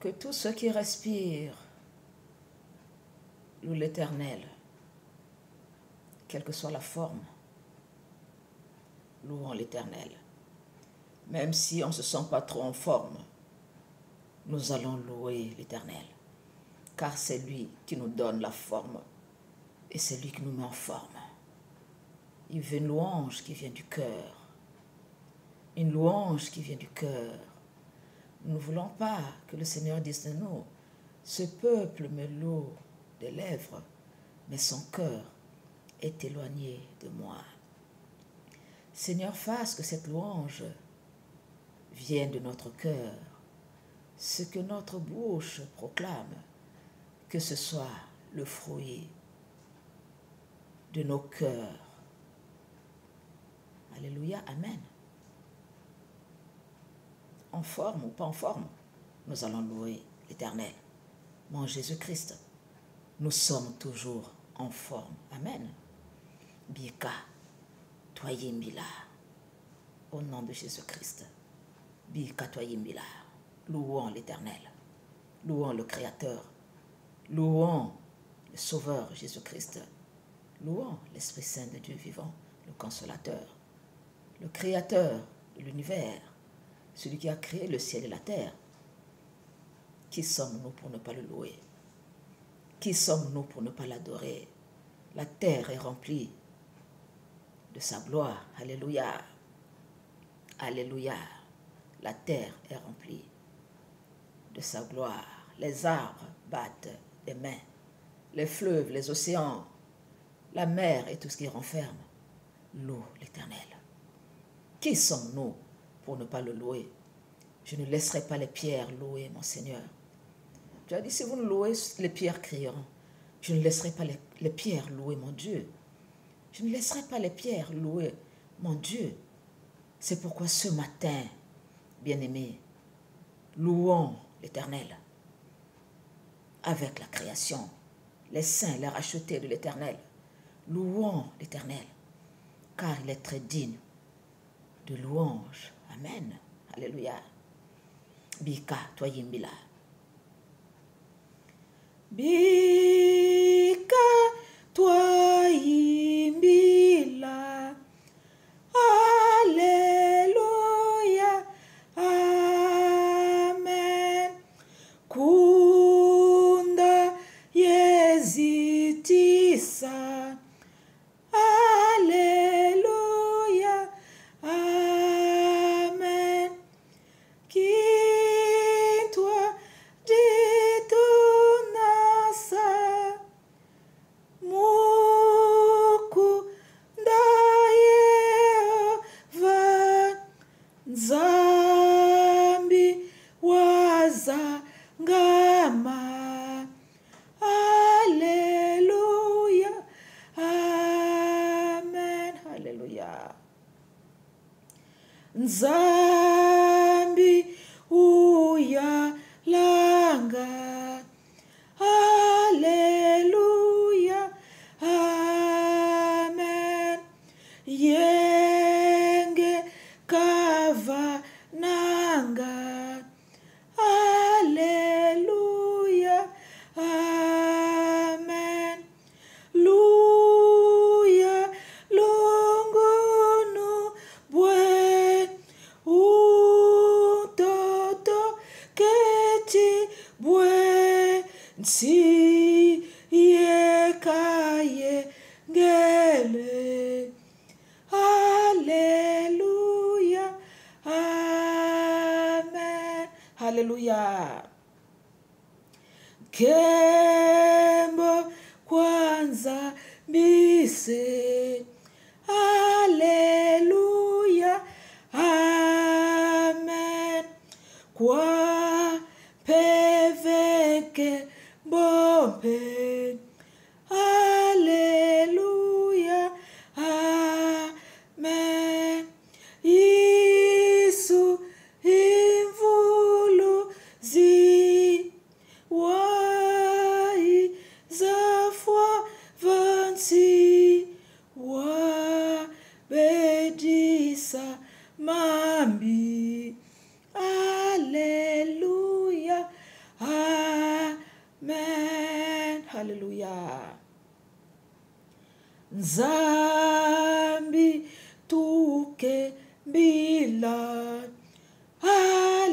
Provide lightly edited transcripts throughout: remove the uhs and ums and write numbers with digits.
Que tous ceux qui respirent louent l'Éternel, quelle que soit la forme, louons l'Éternel. Même si on ne se sent pas trop en forme, nous allons louer l'Éternel, car c'est lui qui nous donne la forme et c'est lui qui nous met en forme. Il veut une louange qui vient du cœur, une louange qui vient du cœur. Nous ne voulons pas que le Seigneur dise de nous, ce peuple me loue des lèvres, mais son cœur est éloigné de moi. Seigneur, fasse que cette louange vienne de notre cœur, ce que notre bouche proclame, que ce soit le fruit de nos cœurs. Alléluia, amen. En forme ou pas en forme, nous allons louer l'Éternel. Mon Jésus-Christ, nous sommes toujours en forme. Amen. Bika, toi yimbila, au nom de Jésus-Christ. Bika, toi yimbila. Louons l'Éternel. Louons le Créateur. Louons le Sauveur Jésus-Christ. Louons l'Esprit Saint de Dieu vivant, le Consolateur, le Créateur de l'univers, celui qui a créé le ciel et la terre. Qui sommes-nous pour ne pas le louer? Qui sommes-nous pour ne pas l'adorer? La terre est remplie de sa gloire. Alléluia. Alléluia. La terre est remplie de sa gloire. Les arbres battent des mains. Les fleuves, les océans, la mer et tout ce qui renferme loue l'Éternel. Qui sommes-nous pour ne pas le louer? Je ne laisserai pas les pierres louer mon Seigneur. Tu as dit, si vous ne louez, les pierres crieront. Je ne laisserai pas les pierres louer mon Dieu. Je ne laisserai pas les pierres louer mon Dieu. C'est pourquoi ce matin, bien-aimés, louons l'Éternel avec la création, les saints, les rachetés de l'Éternel. Louons l'Éternel, car il est très digne de louange. Amen. Alléluia. Bika, toi yimbila. Bika, toi yimbila. Alléluia. Amen. Kunda yezitisa. Alléluia. Amen. Qui toi ditunasa mukunda Yehova Nzambi wazangama. Alléluia. Amen. Alléluia. Nzambi uyalanga. Alléluia. Amen. Yenge kavananga. Alléluia. Amen. Luya lungunu bwe utoto keti bwe nsi yekaye ngele. Alléluia. Amen. Alléluia. Kembo kwanza bise. Alléluia. Amen. Kwa peveke bombe. Alléluia. Amen. Isu imvulu zi wai zafwa vansi wa bedisa mambi. Alléluia. mila.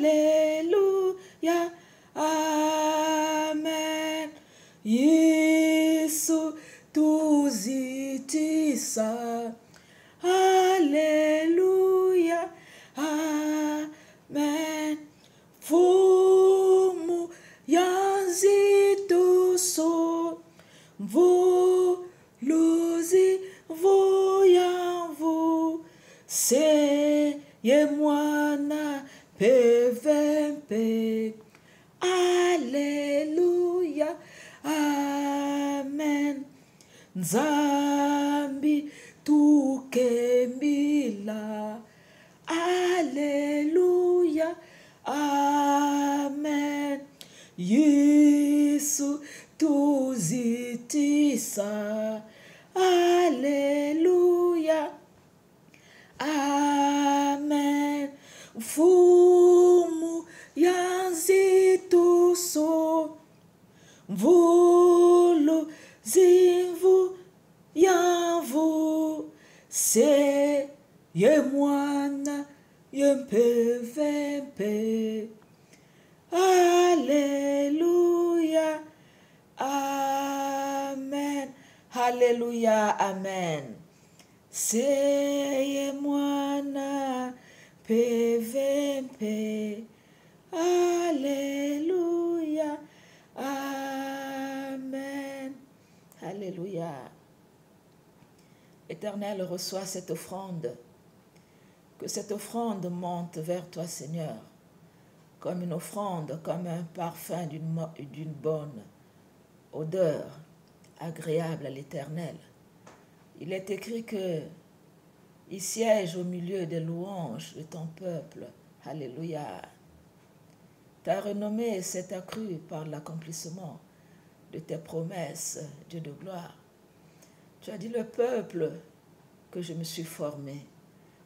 Alléluia, amen. Yesu tuzitisa. Alléluia, amen. Fumu yanzituso. Luzi voyant-vous, c'est mwana pevempe. Alléluia, amen. Nzambi tukembila. Alléluia, amen. Yesu tuzitisa. Alléluia, amen. Fumu yanzituso. Vulu zinvu yanvu. Se mwana yempevempe. Alléluia, amen. Alléluia, amen. C'est mwana pevempe. Alléluia, amen. Alléluia. Éternel, reçois cette offrande. Que cette offrande monte vers toi, Seigneur, comme une offrande, comme un parfum d'une bonne odeur, agréable à l'Éternel. Il est écrit que il siège au milieu des louanges de ton peuple. Alléluia. Ta renommée s'est accrue par l'accomplissement de tes promesses, Dieu de gloire. Tu as dit, le peuple que je me suis formé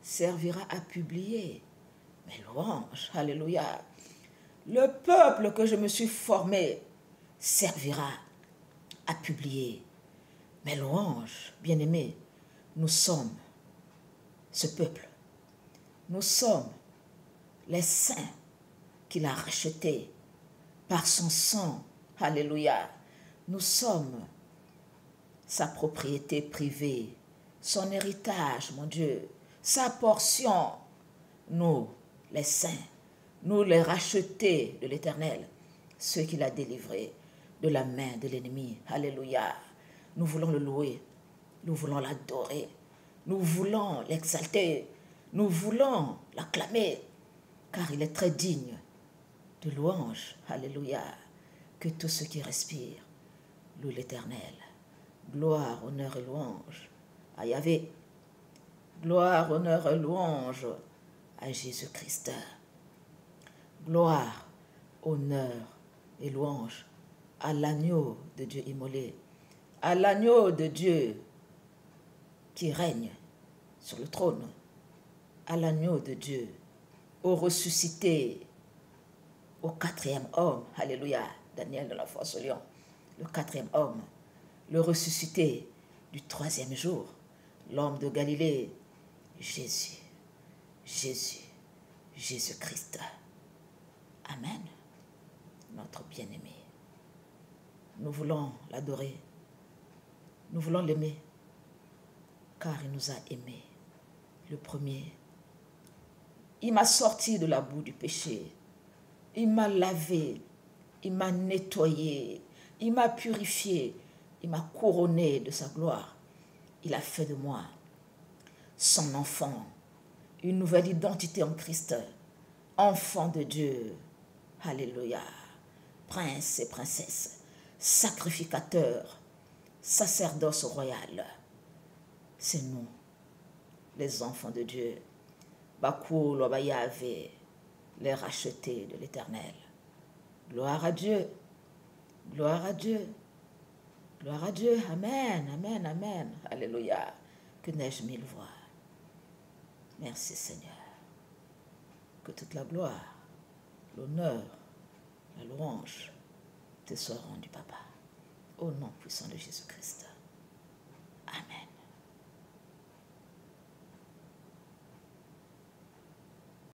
servira à publier mes louanges. Alléluia. Le peuple que je me suis formé servira à publier mes louanges. Bien-aimés, nous sommes ce peuple. Nous sommes les saints qu'il a rachetés par son sang. Alléluia. Nous sommes sa propriété privée, son héritage, mon Dieu, sa portion. Nous, les saints, nous les rachetés de l'Éternel, ceux qu'il a délivrés de la main de l'ennemi. Alléluia. Nous voulons le louer, nous voulons l'adorer, nous voulons l'exalter, nous voulons l'acclamer, car il est très digne de louange. Alléluia. Que tous ceux qui respirent louent l'Éternel. Gloire, honneur et louange à Yahvé. Gloire, honneur et louange à Jésus-Christ. Gloire, honneur et louange à l'agneau de Dieu immolé, à l'agneau de Dieu qui règne sur le trône, à l'agneau de Dieu, au ressuscité, au quatrième homme. Alléluia. Daniel de la force au lion, le quatrième homme, le ressuscité du troisième jour, l'homme de Galilée, Jésus, Jésus-Christ. Amen. Notre bien-aimé. Nous voulons l'adorer. Nous voulons l'aimer. Car il nous a aimés. Le premier. Il m'a sorti de la boue du péché. Il m'a lavé. Il m'a nettoyé. Il m'a purifié. Il m'a couronné de sa gloire. Il a fait de moi son enfant. Une nouvelle identité en Christ. Enfant de Dieu. Alléluia. Prince et princesse. Sacrificateur. Sacerdoce royal. C'est nous, les enfants de Dieu. Bakoul, Obayave, les rachetés de l'Éternel. Gloire à Dieu. Gloire à Dieu. Gloire à Dieu. Amen, amen, amen. Alléluia. Que n'ai-je mille voix. Merci Seigneur. Que toute la gloire, l'honneur, la louange te soient rendues, Papa. Au nom puissant de Jésus-Christ. Amen.